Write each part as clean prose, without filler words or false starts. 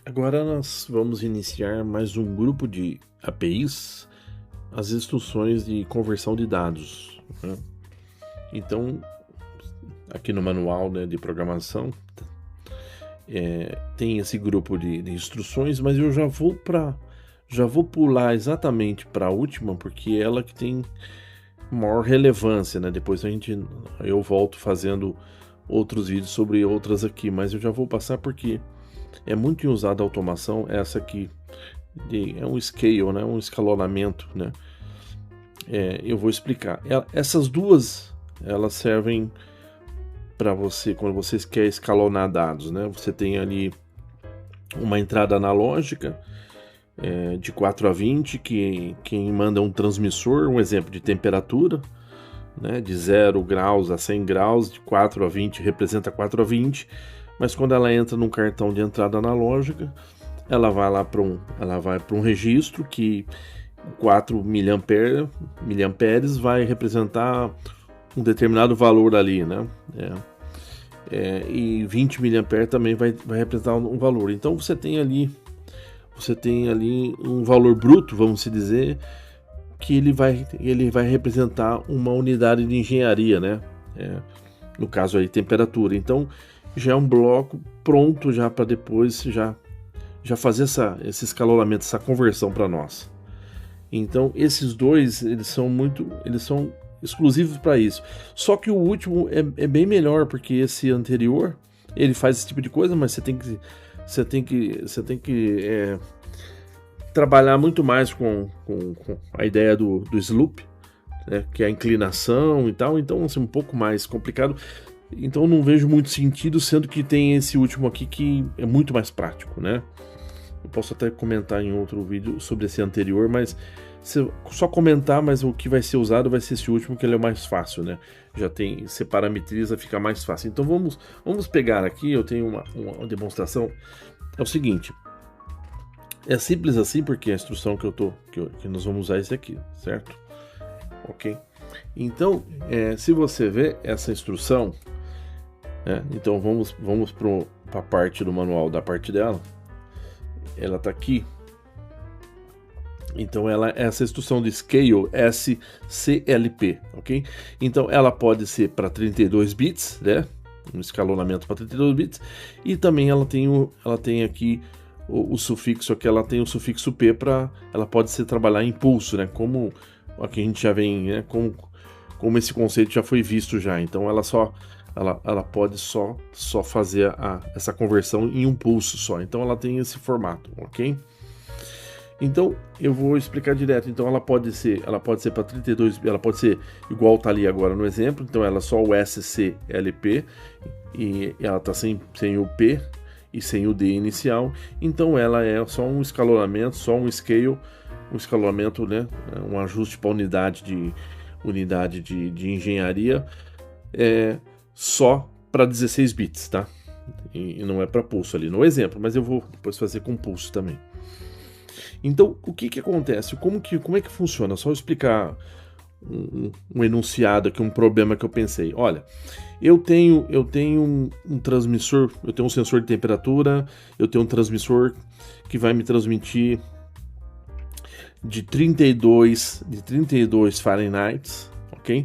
Agora nós vamos iniciar mais um grupo de APIs, as instruções de conversão de dados, né? Então, aqui no manual, né, de programação, tem esse grupo de instruções, mas eu já vou pular exatamente para a última, porque é ela que tem maior relevância, né? Depois eu volto fazendo outros vídeos sobre outras aqui, mas eu já vou passar porque é muito usada a automação, essa aqui é um scale, né? Um escalonamento, né? Eu vou explicar. Essas duas, elas servem para você, quando você quer escalonar dados, né? Você tem ali uma entrada analógica de 4 a 20, quem manda um transmissor, um exemplo de temperatura, né? De 0 graus a 100 graus, de 4 a 20 representa 4 a 20, mas quando ela entra num cartão de entrada analógica, ela vai lá para um registro que 4 miliamperes vai representar um determinado valor ali, né? E 20 miliamperes também vai representar um valor. Então você tem ali um valor bruto, vamos dizer, que ele vai representar uma unidade de engenharia, né? No caso aí, temperatura. Então já é um bloco pronto já para depois já fazer esse escalonamento, essa conversão para nós. Então esses dois eles são exclusivos para isso. Só que o último é bem melhor, porque esse anterior ele faz esse tipo de coisa, mas você tem que trabalhar muito mais com a ideia do slope, né, que é a inclinação e tal. Então é um pouco mais complicado. Então não vejo muito sentido, sendo que tem esse último aqui que é muito mais prático, né? Eu posso até comentar em outro vídeo sobre esse anterior, mas só comentar, mas o que vai ser usado vai ser esse último, que ele é o mais fácil, né? Você parametriza, fica mais fácil. Então vamos pegar aqui, eu tenho uma demonstração. É o seguinte, é simples assim, porque a instrução que nós vamos usar é esse aqui, certo? Ok? Então, se você vê essa instrução, então vamos para a parte do manual, da parte dela. Ela está aqui. Então essa instrução de Scale SCLP, ok? Então ela pode ser para 32 bits, né? Um escalonamento para 32 bits, e também ela tem aqui o sufixo, que ela tem o sufixo P ela pode ser trabalhar em pulso, né? Como aqui a gente já vem, né? Como esse conceito já foi visto já. Então ela pode só fazer essa conversão em um pulso só. Então ela tem esse formato, ok? Então eu vou explicar direto. Então ela pode ser para 32, ela pode ser igual tá ali agora no exemplo. Então ela é só o SCLP e ela tá sem o P e sem o D inicial. Então ela é só um escalonamento, só um escalonamento, né? Um ajuste para unidade de engenharia, só para 16 bits, tá? E não é para pulso ali no exemplo, mas eu vou depois fazer com pulso também. Então, o que acontece? Como é que funciona? Só explicar um enunciado aqui, um problema que eu pensei. Olha, eu tenho um transmissor, eu tenho um sensor de temperatura, eu tenho um transmissor que vai me transmitir de 32 Fahrenheit, ok?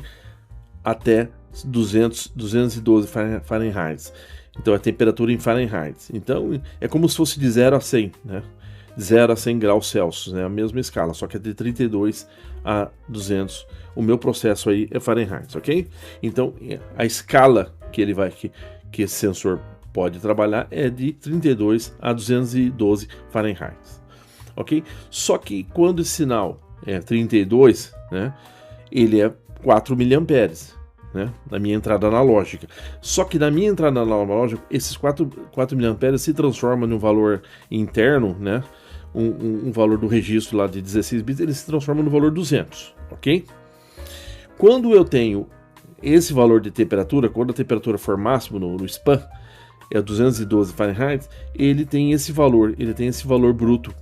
Até 212 Fahrenheit. Então é temperatura em Fahrenheit. Então é como se fosse de 0 a 100, né? 0 a 100 graus Celsius, né? A mesma escala, só que é de 32 a 200. O meu processo aí é Fahrenheit, ok? Então a escala que esse sensor pode trabalhar é de 32 a 212 Fahrenheit, ok? Só que quando esse sinal é 32, né? Ele é 4 miliamperes, né? Na minha entrada analógica. Só que na minha entrada analógica, esses 4 miliamperes se transformam num valor interno, né? Um valor do registro lá de 16 bits, ele se transforma no valor 200, ok? Quando eu tenho esse valor de temperatura, quando a temperatura for máximo no span, é 212 Fahrenheit, ele tem esse valor bruto,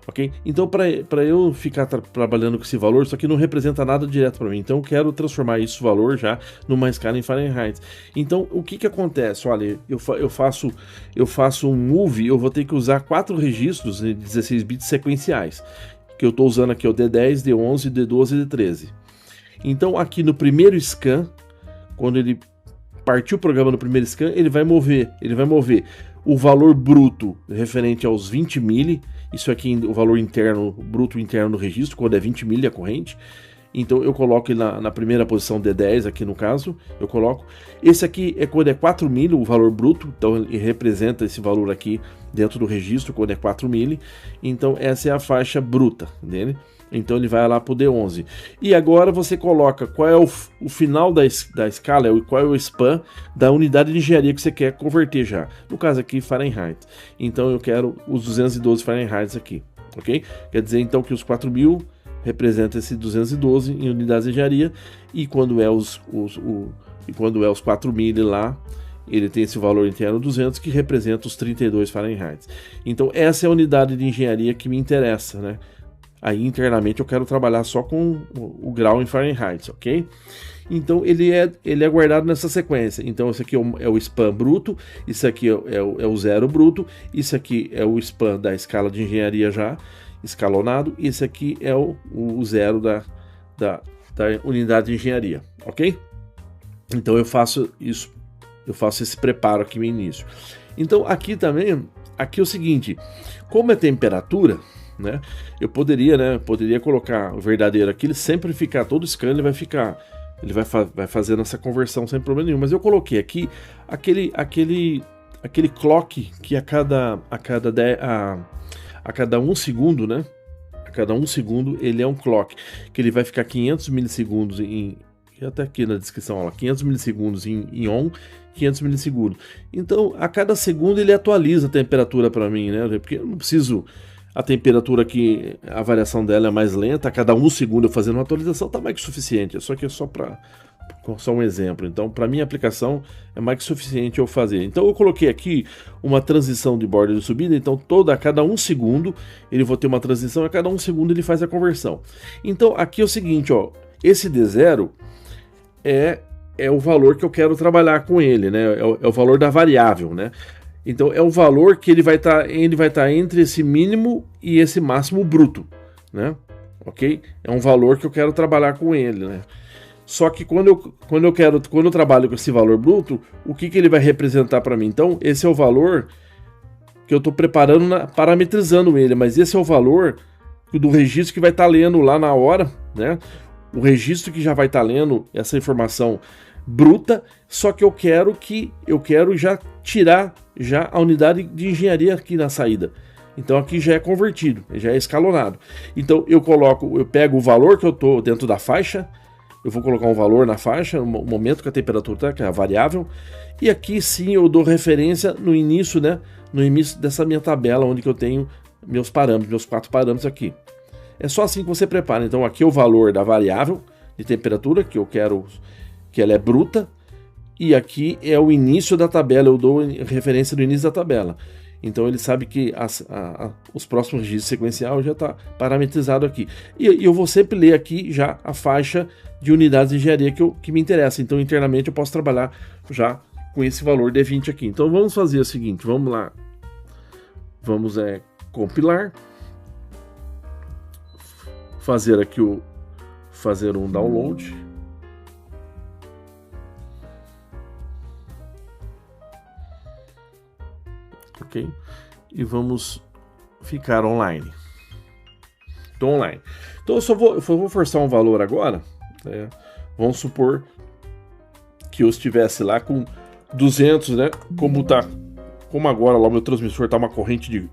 ok? Então, para eu ficar trabalhando com esse valor, isso aqui não representa nada direto para mim. Então, eu quero transformar esse valor já numa escala em Fahrenheit. Então, o que acontece? Olha, eu faço um move, eu vou ter que usar 4 registros de 16 bits sequenciais. Que eu estou usando aqui é o D10, D11, D12 e D13. Então, aqui no primeiro scan, quando ele partir o programa no primeiro scan, ele vai mover o valor bruto referente aos 20 mili, isso aqui o valor interno, bruto interno no registro, quando é 20 mili a corrente. Então eu coloco ele na primeira posição D10 aqui no caso, eu coloco. Esse aqui é quando é 4 mili o valor bruto, então ele representa esse valor aqui dentro do registro quando é 4 mili. Então essa é a faixa bruta dele. Então ele vai lá para o D11. E agora você coloca qual é o final da escala, qual é o span da unidade de engenharia que você quer converter já. No caso aqui, Fahrenheit. Então eu quero os 212 Fahrenheit aqui, ok? Quer dizer então que os 4.000 representa esse 212 em unidades de engenharia, e quando é os 4.000 lá, ele tem esse valor interno 200 que representa os 32 Fahrenheit. Então essa é a unidade de engenharia que me interessa, né? Aí internamente eu quero trabalhar só com o grau em Fahrenheit, ok? Então ele é guardado nessa sequência. Então esse aqui é o span bruto, isso aqui é o zero bruto, isso aqui é o span da escala de engenharia já escalonado, e esse aqui é o zero da unidade de engenharia, ok? Então eu faço isso, eu faço esse preparo aqui no início. Então aqui também, aqui é o seguinte, como é temperatura, né? Eu poderia colocar o verdadeiro aqui, ele sempre ficar, todo scan ele vai fazendo essa conversão sem problema nenhum, mas eu coloquei aqui aquele clock que a cada 1 segundo, né? A cada 1 segundo ele é um clock, que ele vai ficar 500 milissegundos até aqui na descrição, ó, 500 milissegundos em on, 500 milissegundos. Então, a cada segundo ele atualiza a temperatura para mim, né? Porque eu não preciso. A temperatura aqui, a variação dela é mais lenta, a cada 1 segundo eu fazendo uma atualização tá mais que suficiente. Isso aqui é só um exemplo. Então, para minha aplicação, é mais que suficiente eu fazer. Então, eu coloquei aqui uma transição de borda de subida. Então, a cada 1 segundo, ele vai ter uma transição, a cada 1 segundo ele faz a conversão. Então, aqui é o seguinte, ó, esse D0 é o valor que eu quero trabalhar com ele, né? É o valor da variável, né? Então é o valor que ele vai estar entre esse mínimo e esse máximo bruto, né? Ok? É um valor que eu quero trabalhar com ele, né? Só que quando eu trabalho com esse valor bruto, o que ele vai representar para mim? Então esse é o valor que eu estou preparando, parametrizando ele, mas esse é o valor do registro que vai estar lendo lá na hora, né? O registro que já vai estar lendo essa informação bruta, só que eu quero já tirar já a unidade de engenharia aqui na saída. Então aqui já é convertido, já é escalonado. Então eu pego o valor que eu estou dentro da faixa, eu vou colocar um valor na faixa, no momento que a temperatura está, que é a variável, e aqui sim eu dou referência no início, né? No início dessa minha tabela, onde que eu tenho meus 4 parâmetros aqui. É só assim que você prepara. Então aqui é o valor da variável de temperatura, que eu quero que ela é bruta, e aqui é o início da tabela, eu dou referência no início da tabela. Então ele sabe que os próximos registros sequencial já está parametrizado aqui. E eu vou sempre ler aqui já a faixa de unidades de engenharia que me interessa. Então internamente eu posso trabalhar já com esse valor D20 aqui. Então vamos fazer o seguinte, vamos lá. Vamos compilar. Fazer aqui fazer um download. Ok? E vamos ficar online. Estou online. Então eu vou forçar um valor agora. Né? Vamos supor que eu estivesse lá com 200, né? Como agora lá o meu transmissor está uma corrente de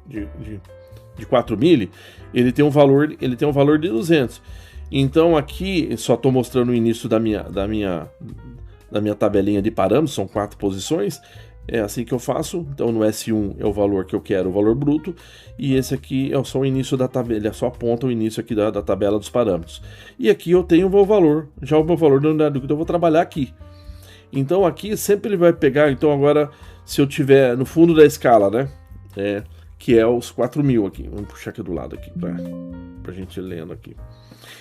4 mili, ele tem um valor de 200. Então aqui só estou mostrando o início da minha tabelinha de parâmetros, são 4 posições. É assim que eu faço. Então no S1 é o valor que eu quero, o valor bruto, e esse aqui é só o início da tabela, ele só aponta o início aqui da tabela dos parâmetros. E aqui eu tenho o meu valor da unidade que eu vou trabalhar aqui. Então aqui sempre ele vai pegar, então agora se eu tiver no fundo da escala, né, que é os 4.000 aqui. Vamos puxar aqui do lado aqui pra gente lendo aqui.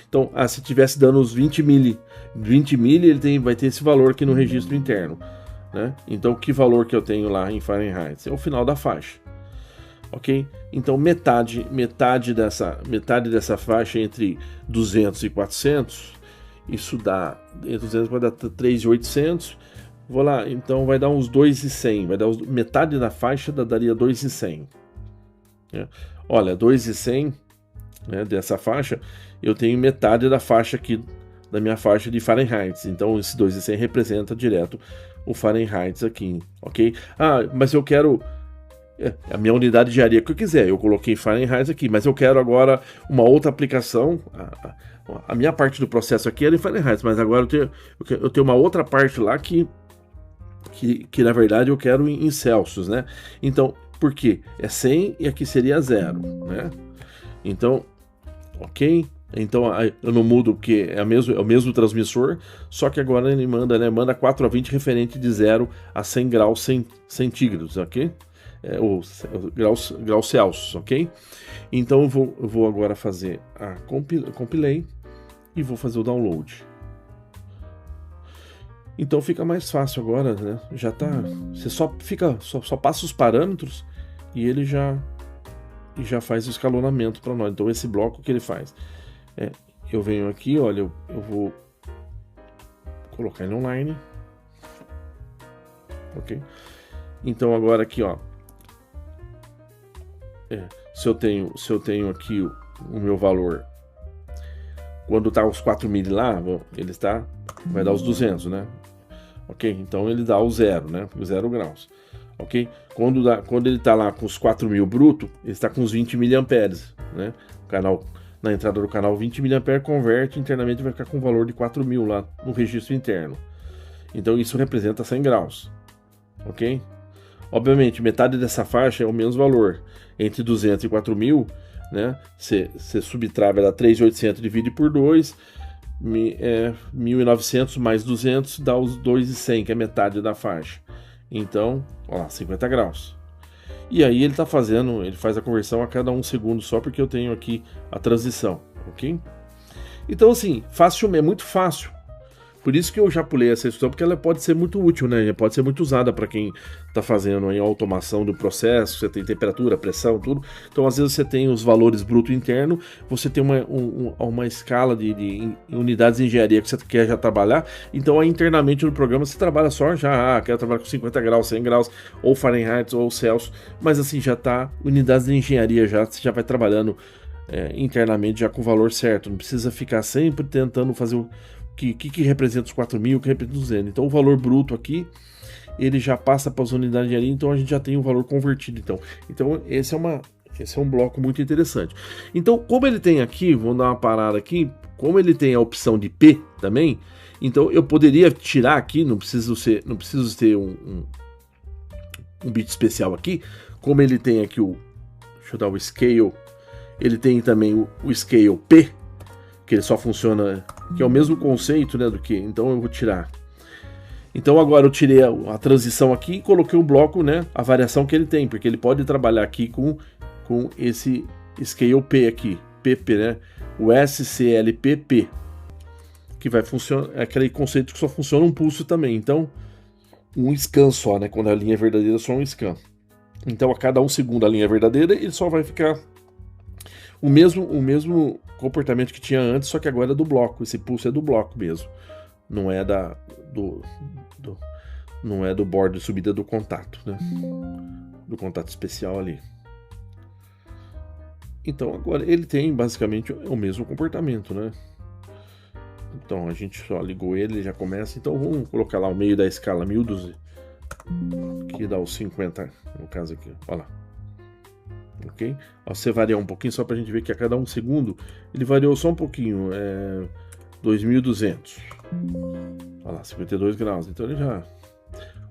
Então, se tivesse dando os 20 mili, ele vai ter esse valor aqui no registro interno, né? Então, que valor que eu tenho lá em Fahrenheit? É o final da faixa, ok? Então, metade dessa faixa entre 200 e 400, isso dá, entre 200 vai dar 3.800, vou lá, então vai dar uns 2.100, vai dar metade da faixa daria 2.100, né? Olha, 2.100, né, dessa faixa, eu tenho metade da faixa aqui, da minha faixa de Fahrenheit. Então esse 2.100 representa direto o Fahrenheit aqui, ok? Mas eu quero a minha unidade de área que eu quiser. Eu coloquei Fahrenheit aqui, mas eu quero agora uma outra aplicação. A minha parte do processo aqui era em Fahrenheit, mas agora eu tenho uma outra parte lá que na verdade eu quero em Celsius, né? Então, por quê? É 100 e aqui seria 0, né? Então, ok? Então eu não mudo porque é o mesmo transmissor, só que agora ele manda 4 a 20 referente de 0 a 100 graus centígrados, ok? Ou graus Celsius, ok? Então eu vou agora fazer a compilei e vou fazer o download. Então fica mais fácil agora, né? Já tá, você só passa os parâmetros e ele já faz o escalonamento para nós. Então esse bloco que ele faz, eu venho aqui, olha, eu vou colocar ele online, ok? Então agora aqui, ó, se eu tenho aqui o meu valor, quando tá os 4.000 lá, ele vai dar os 200, né? Ok? Então ele dá o 0, né? Os 0 graus. Ok? Quando ele está lá com os 4.000 bruto, ele está com os 20 miliamperes, né? Na entrada do canal 20 miliamperes converte internamente, vai ficar com o valor de 4.000 lá no registro interno. Então isso representa 100 graus, ok? Obviamente metade dessa faixa é o mesmo valor, entre 200 e 4.000, né? Você subtrai, vai dar 3.800 divide por 2, 1.900 mais 200 dá os 2.100, que é metade da faixa. Então, ó lá, 50 graus. E aí ele faz a conversão a cada 1 segundo só, porque eu tenho aqui a transição, ok? Então assim, é muito fácil. Por isso que eu já pulei essa instrução, porque ela pode ser muito útil, né? Pode ser muito usada para quem está fazendo a automação do processo, você tem temperatura, pressão, tudo. Então, às vezes, você tem os valores bruto interno, você tem uma escala de unidades de engenharia que você quer já trabalhar. Então, aí, internamente no programa, você trabalha só quero trabalhar com 50 graus, 100 graus, ou Fahrenheit, ou Celsius. Mas, assim, já está, unidades de engenharia você já vai trabalhando internamente já com o valor certo. Não precisa ficar sempre tentando fazer o que representa os 4.000, o que representa os 200. Então o valor bruto aqui, ele já passa para as unidades de área, então a gente já tem o valor convertido. Então esse é um bloco muito interessante. Então, como ele tem aqui, vamos dar uma parada aqui, como ele tem a opção de P também, então eu poderia tirar aqui, não preciso ter um bit especial aqui, como ele tem aqui deixa eu dar o scale, ele tem também o scale P, que ele só funciona, que é o mesmo conceito, né, do que, então eu vou tirar. Então agora eu tirei a transição aqui e coloquei um bloco, né, a variação que ele tem, porque ele pode trabalhar aqui com esse scale P aqui, PP, né, o SCLPP, que vai funcionar, é aquele conceito que só funciona um pulso também, então um scan só, né, quando a linha é verdadeira só um scan. Então a cada 1 segundo a linha é verdadeira, ele só vai ficar o mesmo comportamento que tinha antes, só que agora é do bloco. Esse pulso é do bloco mesmo, não é não é do bordo de subida do contato, né? Do contato especial ali. Então agora ele tem basicamente o mesmo comportamento, né? Então a gente só ligou ele já começa. Então vamos colocar lá o meio da escala 1012, que dá os 50 no caso aqui, olha lá. Ok? Você variar um pouquinho só pra gente ver que a cada 1 segundo ele variou só um pouquinho, 2.200, olha lá, 52 graus, então ele já,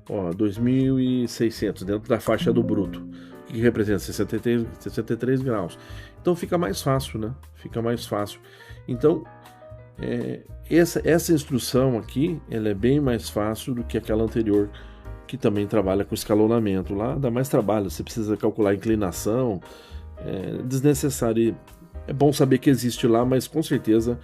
2.600 dentro da faixa do bruto, que representa 63 graus, então fica mais fácil, né? Fica mais fácil. Então essa instrução aqui, ela é bem mais fácil do que aquela anterior que também trabalha com escalonamento. Lá dá mais trabalho, você precisa calcular a inclinação, é desnecessário. É bom saber que existe lá, mas com certeza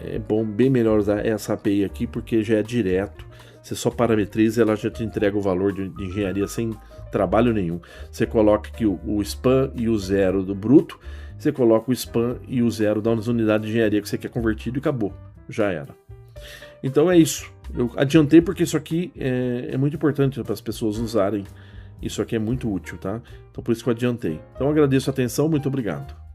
é bom, bem melhor usar essa API aqui, porque já é direto. Você só parametriza e ela já te entrega o valor de engenharia sem trabalho nenhum. Você coloca aqui o span e o zero do bruto, você coloca o span e o zero das unidades de engenharia que você quer convertido e acabou. Já era. Então é isso. Eu adiantei porque isso aqui é muito importante para as pessoas usarem. Isso aqui é muito útil, tá? Então por isso que eu adiantei. Então agradeço a atenção, muito obrigado.